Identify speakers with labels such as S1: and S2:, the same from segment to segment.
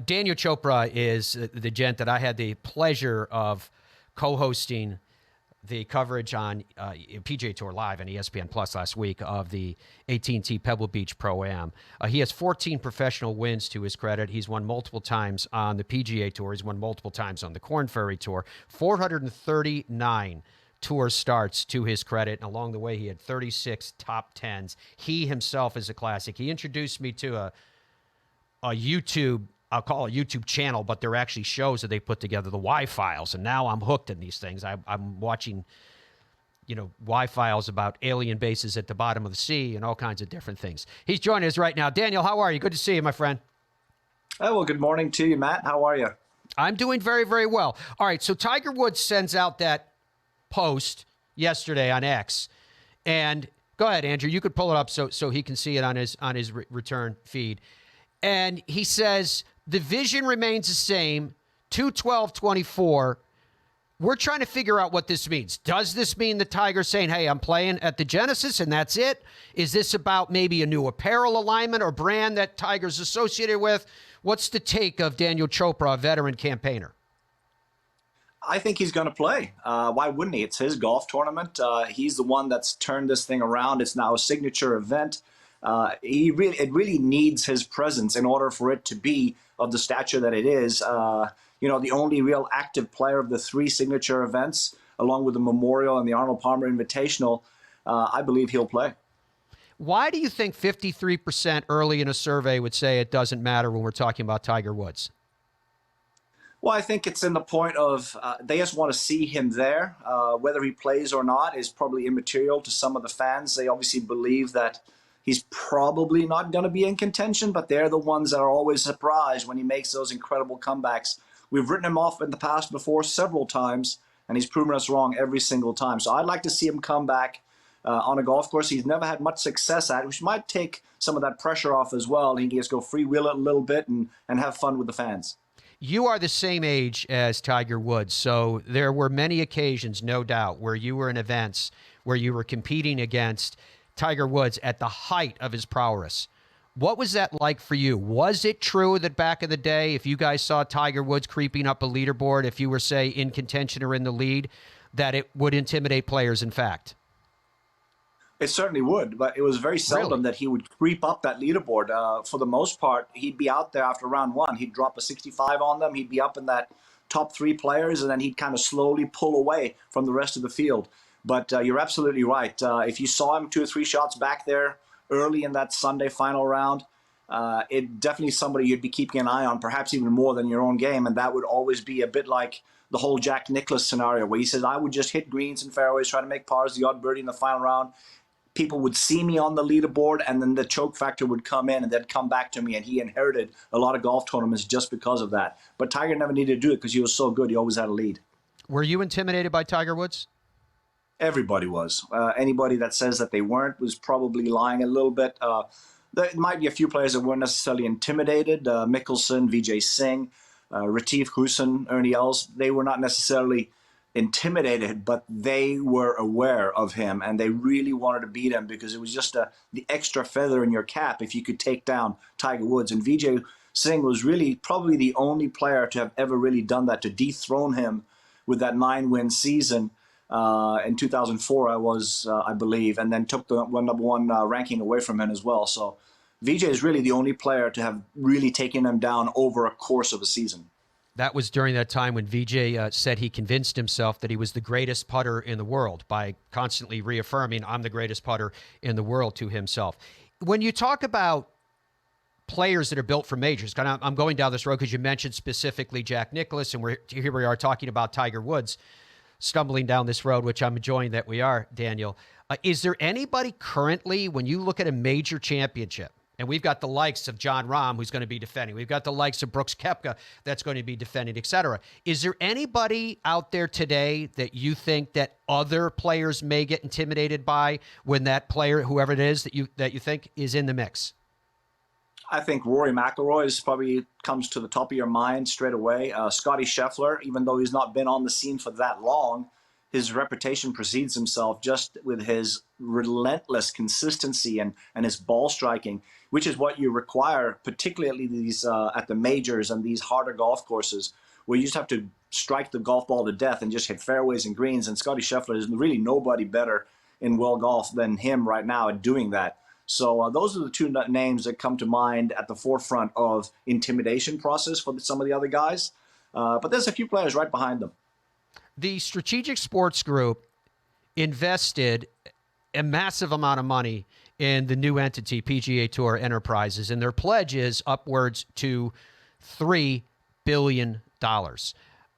S1: Daniel Chopra is the gent that I had the pleasure of co-hosting the coverage on PGA Tour Live and ESPN Plus last week of the AT&T Pebble Beach Pro-Am. He has 14 professional wins to his credit. He's won multiple times on the PGA Tour. He's won multiple times on the Korn Ferry Tour. 439 tour starts to his credit, and along the way he had 36 top 10s. He himself is a classic. He introduced me to a YouTube, I'll call it a YouTube channel, but they're actually shows that they put together, the Y-Files, and now I'm hooked in these things. I'm watching, Y-Files about alien bases at the bottom of the sea and all kinds of different things. He's joining us right now. Daniel, how are you? Good to see you, my friend.
S2: Oh, well, good morning to you, Matt. How are you?
S1: I'm doing very, very well. All right, so Tiger Woods sends out that post yesterday on X, and go ahead, Andrew. You could pull it up so he can see it on his return feed. And he says the vision remains the same. 2/12/24. We're trying to figure out what this means. Does this mean the Tiger's saying, "Hey, I'm playing at the Genesis and that's it"? Is this about maybe a new apparel alignment or brand that Tiger's associated with? What's the take of Daniel Chopra, a veteran campaigner?
S2: I think he's going to play. Why wouldn't he? It's his golf tournament. He's the one that's turned this thing around. It's now a signature event. It really needs his presence in order for it to be of the stature that it is. The only real active player of the three signature events, along with the Memorial and the Arnold Palmer Invitational, I believe he'll play.
S1: Why do you think 53% early in a survey would say it doesn't matter when we're talking about Tiger Woods?
S2: Well, I think it's in the point of they just want to see him there. Whether he plays or not is probably immaterial to some of the fans. They obviously believe that he's probably not going to be in contention, but they're the ones that are always surprised when he makes those incredible comebacks. We've written him off in the past before several times, and he's proven us wrong every single time. So I'd like to see him come back on a golf course he's never had much success at, which might take some of that pressure off as well. He can just go freewheel it a little bit and have fun with the fans.
S1: You are the same age as Tiger Woods, so there were many occasions, no doubt, where you were in events where you were competing against Tiger Woods at the height of his prowess. What was that like for you? Was it true that back in the day, if you guys saw Tiger Woods creeping up a leaderboard, if you were, say, in contention or in the lead, that it would intimidate players, in fact?
S2: It certainly would, but it was very seldom that he would creep up that leaderboard. For the most part, he'd be out there after round one. He'd drop a 65 on them. He'd be up in that top three players, and then he'd kind of slowly pull away from the rest of the field. But you're absolutely right. If you saw him 2 or 3 shots back there early in that Sunday final round, it definitely somebody you'd be keeping an eye on, perhaps even more than your own game. And that would always be a bit like the whole Jack Nicklaus scenario where he says, I would just hit greens and fairways, try to make pars, the odd birdie in the final round. People would see me on the leaderboard, and then the choke factor would come in, and they'd come back to me, and he inherited a lot of golf tournaments just because of that. But Tiger never needed to do it because he was so good. He always had a lead.
S1: Were you intimidated by Tiger Woods?
S2: Everybody was. Anybody that says that they weren't was probably lying a little bit. There might be a few players that weren't necessarily intimidated. Mickelson, Vijay Singh, Retief Hussain, Ernie Els, they were not necessarily intimidated, but they were aware of him, and they really wanted to beat him because it was just the extra feather in your cap if you could take down Tiger Woods. And Vijay Singh was really probably the only player to have ever really done that, to dethrone him with that 9-win season in 2004, I believe, and then took the number one ranking away from him as well. So Vijay is really the only player to have really taken him down over a course of a season.
S1: That was during that time when Vijay said he convinced himself that he was the greatest putter in the world by constantly reaffirming, I'm the greatest putter in the world to himself. When you talk about players that are built for majors, I'm going down this road because you mentioned specifically Jack Nicklaus, and here we are talking about Tiger Woods stumbling down this road, which I'm enjoying that we are, Daniel. Is there anybody currently, when you look at a major championship, and we've got the likes of John Rahm, who's going to be defending. We've got the likes of Brooks Koepka that's going to be defending, et cetera. Is there anybody out there today that you think that other players may get intimidated by when that player, whoever it is that you think is in the mix?
S2: I think Rory McIlroy is probably comes to the top of your mind straight away. Scotty Scheffler, even though he's not been on the scene for that long, his reputation precedes himself just with his relentless consistency and his ball striking, which is what you require, particularly these at the majors and these harder golf courses where you just have to strike the golf ball to death and just hit fairways and greens. And Scottie Scheffler is really nobody better in world golf than him right now at doing that. So those are the two names that come to mind at the forefront of intimidation process for some of the other guys. But there's a few players right behind them.
S1: The Strategic Sports Group invested a massive amount of money in the new entity, PGA Tour Enterprises, and their pledge is upwards to $3 billion.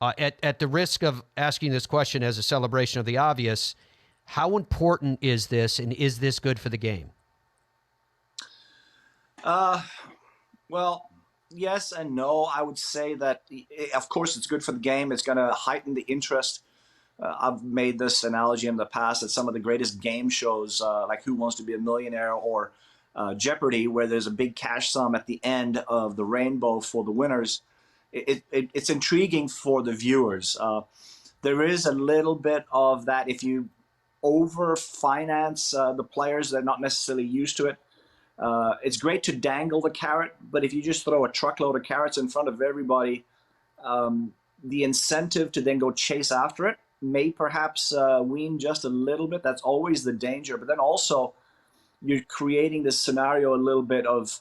S1: At the risk of asking this question as a celebration of the obvious, how important is this, and is this good for the game?
S2: Well, yes and no. I would say that, of course, it's good for the game. It's going to heighten the interest. I've made this analogy in the past that some of the greatest game shows, like Who Wants to Be a Millionaire or Jeopardy, where there's a big cash sum at the end of the rainbow for the winners, it's intriguing for the viewers. There is a little bit of that if you over-finance the players that are not necessarily used to it. It's great to dangle the carrot, but if you just throw a truckload of carrots in front of everybody, the incentive to then go chase after it may perhaps wean just a little bit. That's always the danger. But then also you're creating this scenario a little bit of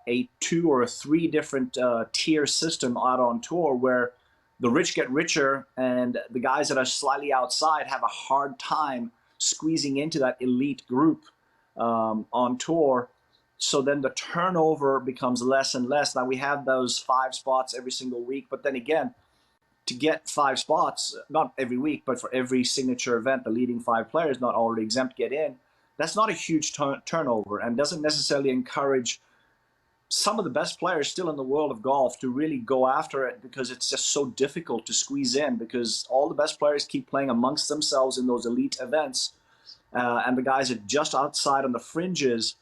S2: a 2 or 3 different tier system out on tour where the rich get richer and the guys that are slightly outside have a hard time squeezing into that elite group on tour. So then the turnover becomes less and less. Now we have those 5 spots every single week, but then again, to get 5 spots, not every week, but for every signature event, the leading 5 players not already exempt get in. That's not a huge turnover and doesn't necessarily encourage some of the best players still in the world of golf to really go after it, because it's just so difficult to squeeze in, because all the best players keep playing amongst themselves in those elite events. And the guys that just outside on the fringes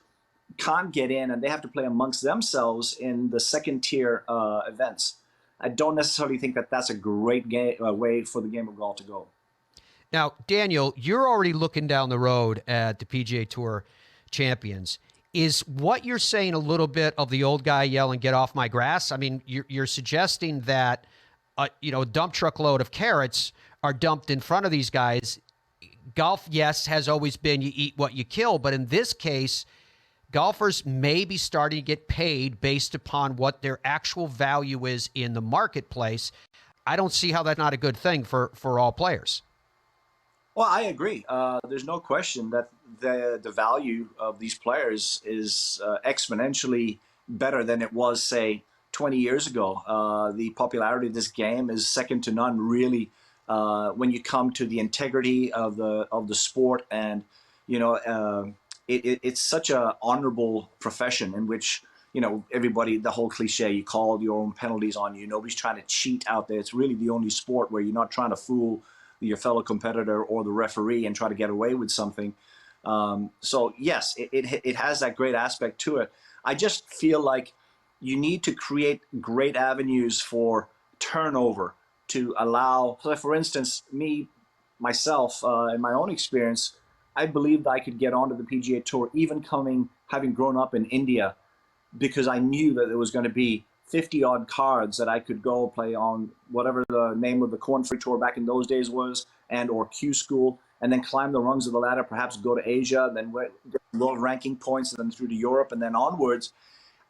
S2: can't get in, and they have to play amongst themselves in the second tier events. I don't necessarily think that that's a great way for the game of golf to go.
S1: Now, Daniel, you're already looking down the road at the PGA Tour champions. Is what you're saying a little bit of the old guy yelling, "Get off my grass"? I mean, you're suggesting that, a dump truck load of carrots are dumped in front of these guys. Golf, yes, has always been you eat what you kill, but in this case, golfers may be starting to get paid based upon what their actual value is in the marketplace. I don't see how that's not a good thing for all players.
S2: Well, I agree. There's no question that the value of these players is exponentially better than it was, say, 20 years ago. The popularity of this game is second to none, really, when you come to the integrity of the sport. And it's such a honorable profession in which everybody, the whole cliche, you call your own penalties on you. Nobody's trying to cheat out there. It's really the only sport where you're not trying to fool your fellow competitor or the referee and try to get away with something. So yes, it has that great aspect to it. I just feel like you need to create great avenues for turnover to allow, so for instance, myself, in my own experience, I believed I could get onto the PGA Tour even having grown up in India, because I knew that there was going to be 50-odd cards that I could go play on whatever the name of the Corn Ferry Tour back in those days was, and or Q School, and then climb the rungs of the ladder, perhaps go to Asia, then get world ranking points, and then through to Europe, and then onwards.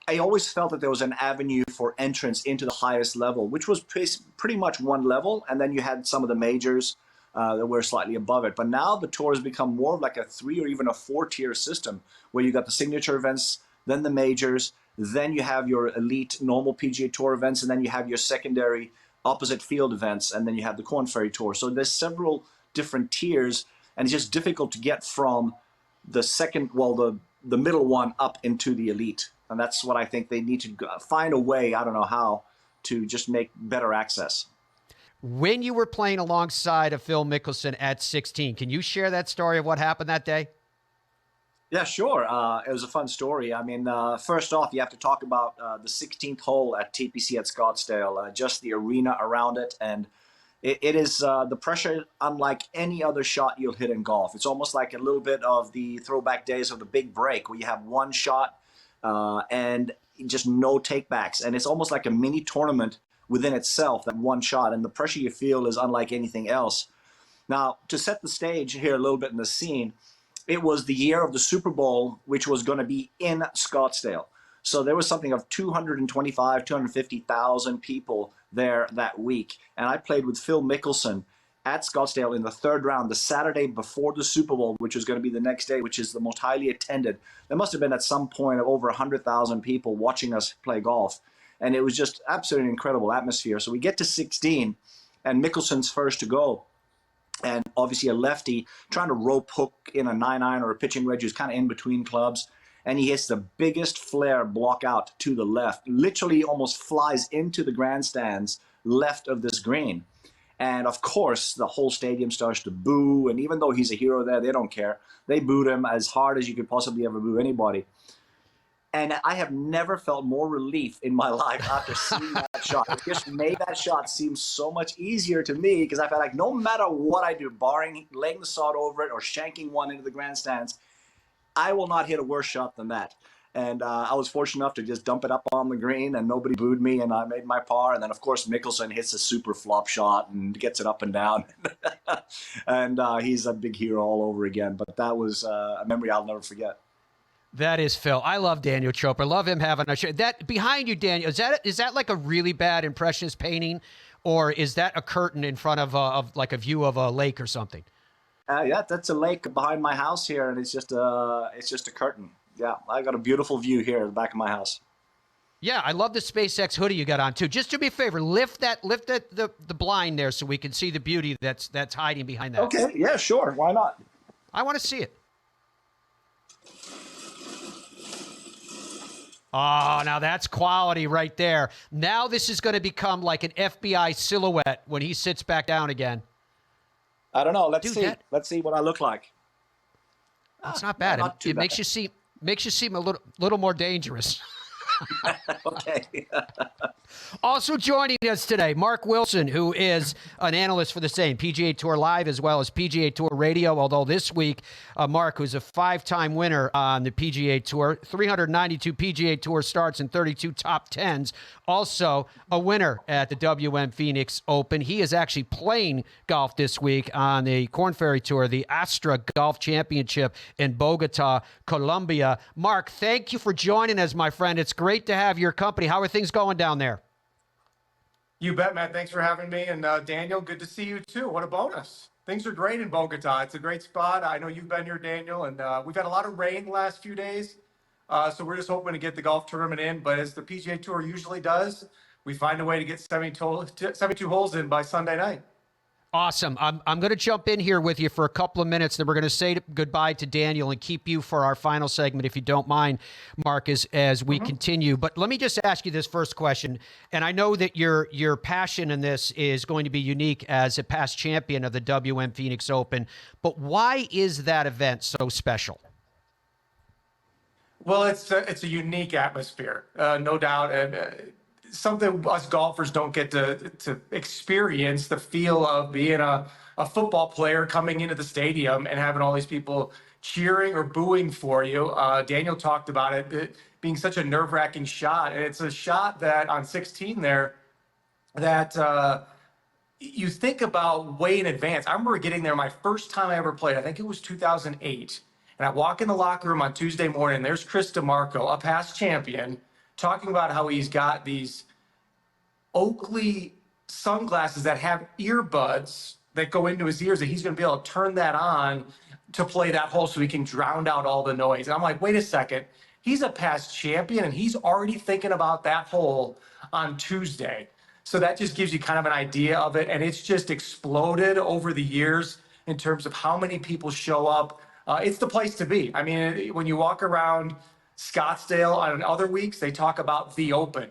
S2: I always felt that there was an avenue for entrance into the highest level, which was pretty much one level, and then you had some of the majors that were slightly above it. But now the tour has become more of like a 3 or even a 4-tier system, where you got the signature events, then the majors, then you have your elite normal PGA Tour events, and then you have your secondary opposite field events, and then you have the Corn Ferry Tour. So there's several different tiers, and it's just difficult to get from the the middle one up into the elite. And that's what I think they need to find a way, I don't know how, to just make better access.
S1: When you were playing alongside of Phil Mickelson at 16, can you share that story of what happened that day?
S2: Yeah, sure. It was a fun story. I mean, first off, you have to talk about the 16th hole at TPC at Scottsdale, just the arena around it. And It is the pressure unlike any other shot you'll hit in golf. It's almost like a little bit of the throwback days of the big break where you have one shot and just no takebacks. And it's almost like a mini tournament within itself, that one shot. And the pressure you feel is unlike anything else. Now, to set the stage here a little bit in the scene, it was the year of the Super Bowl, which was going to be in Scottsdale. So there was something of 225, 250,000 people there that week. And I played with Phil Mickelson at Scottsdale in the third round, the Saturday before the Super Bowl, which was going to be the next day, which is the most highly attended. There must have been at some point over 100,000 people watching us play golf. And it was just absolutely incredible atmosphere. So we get to 16, and Mickelson's first to go. And obviously a lefty trying to rope hook in a 9-iron or a pitching wedge who's kind of in between clubs. And he hits the biggest flare block out to the left, literally almost flies into the grandstands left of this green. And of course, the whole stadium starts to boo. And even though he's a hero there, they don't care. They booed him as hard as you could possibly ever boo anybody. And I have never felt more relief in my life after seeing that shot. It just made that shot seem so much easier to me because I felt like no matter what I do, barring laying the sod over it or shanking one into the grandstands, I will not hit a worse shot than that. And I was fortunate enough to just dump it up on the green and nobody booed me and I made my par. And then, of course, Mickelson hits a super flop shot and gets it up and down. And he's a big hero all over again. But that was a memory I'll never forget.
S1: That is Phil. I love Daniel Chopra. Love him having a show. That behind you, Daniel, is that like a really bad impressionist painting, or is that a curtain in front of like a view of a lake or something?
S2: Yeah, that's a lake behind my house here, and it's just a curtain. Yeah, I got a beautiful view here at the back of my house.
S1: Yeah, I love the SpaceX hoodie you got on too. Just do me a favor, lift the blind there so we can see the beauty that's hiding behind that.
S2: Okay, yeah, sure. Why not?
S1: I want to see it. Oh, now that's quality right there. Now this is going to become like an FBI silhouette when he sits back down again.
S2: I don't know. Let's see. Let's see what I look like.
S1: That's not bad. It makes you seem a little more dangerous.
S2: Okay.
S1: Also joining us today, Mark Wilson, who is an analyst for the same PGA Tour Live as well as PGA Tour Radio. Although this week, Mark, who's a 5-time winner on the PGA Tour, 392 PGA Tour starts and 32 top 10s. Also a winner at the WM Phoenix Open. He is actually playing golf this week on the Korn Ferry Tour, the Astra Golf Championship in Bogota, Colombia. Mark, thank you for joining us, my friend. It's great to have your company. How are things going down there?
S3: You bet, Matt. Thanks for having me. And Daniel, good to see you too. What a bonus. Things are great in Bogota. It's a great spot. I know you've been here, Daniel, and we've had a lot of rain the last few days. So we're just hoping to get the golf tournament in. But as the PGA Tour usually does, we find a way to get 72 holes in by Sunday night.
S1: Awesome. I'm going to jump in here with you for a couple of minutes, then we're going to say goodbye to Daniel and keep you for our final segment, if you don't mind, Mark, as we continue. But let me just ask you this first question, and I know that your passion in this is going to be unique as a past champion of the WM Phoenix Open, but why is that event so special?
S3: Well, it's a unique atmosphere, no doubt, and something us golfers don't get to experience, the feel of being a football player coming into the stadium and having all these people cheering or booing for you. Daniel talked about it being such a nerve-wracking shot, and it's a shot that on 16 there that you think about way in advance. I remember getting there my first time I ever played. I think it was 2008. And I walk in the locker room on Tuesday morning, and there's Chris DeMarco, a past champion, talking about how he's got these Oakley sunglasses that have earbuds that go into his ears, and he's going to be able to turn that on to play that hole so he can drown out all the noise. And I'm like, wait a second. He's a past champion, and he's already thinking about that hole on Tuesday. So that just gives you kind of an idea of it. And it's just exploded over the years in terms of how many people show up. It's the place to be. I mean, when you walk around Scottsdale on other weeks, they talk about the Open.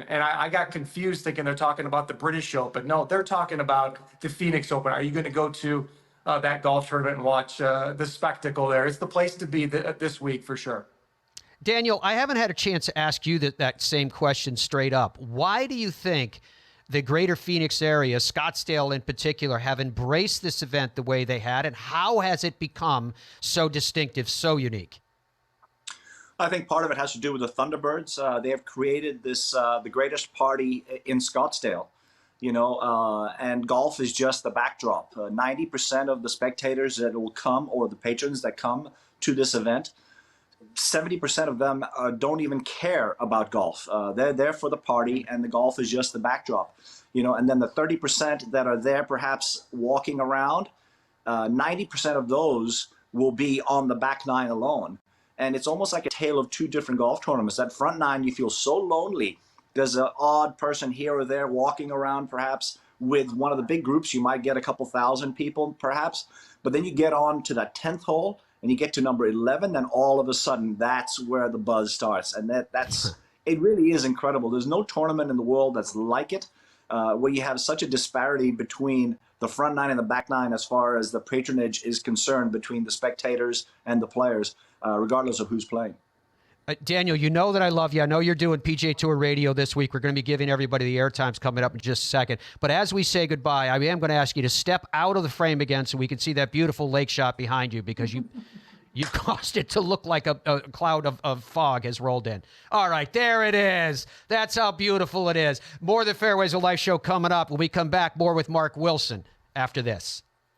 S3: And I got confused thinking they're talking about the British Open. No, they're talking about the Phoenix Open. Are you going to go to that golf tournament and watch the spectacle there? It's the place to be this week for sure.
S1: Daniel, I haven't had a chance to ask you that same question straight up. Why do you think the greater Phoenix area, Scottsdale in particular, have embraced this event the way they had, and how has it become so distinctive, so unique?
S2: I think part of it has to do with the Thunderbirds. They have created this the greatest party in Scottsdale, and golf is just the backdrop. 90% of the spectators that will come, or the patrons that come to this event, 70% of them don't even care about golf. They're there for the party, and the golf is just the backdrop. And then the 30% that are there perhaps walking around, 90% of those will be on the back nine alone. And it's almost like a tale of two different golf tournaments. That front nine, you feel so lonely. There's an odd person here or there walking around, perhaps with one of the big groups. You might get a couple thousand people, perhaps. But then you get on to that 10th hole, and you get to number 11, then all of a sudden, that's where the buzz starts. And that's it really is incredible. There's no tournament in the world that's like it, where you have such a disparity between the front nine and the back nine as far as the patronage is concerned between the spectators and the players, regardless of who's playing.
S1: Daniel, you know that I love you. I know you're doing PGA Tour radio this week. We're going to be giving everybody the airtimes coming up in just a second. But as we say goodbye, I am going to ask you to step out of the frame again so we can see that beautiful lake shot behind you, because you caused it to look like a cloud of fog has rolled in. All right, there it is. That's how beautiful it is. More of the Fairways of Life show coming up. When we come back, more with Mark Wilson after this.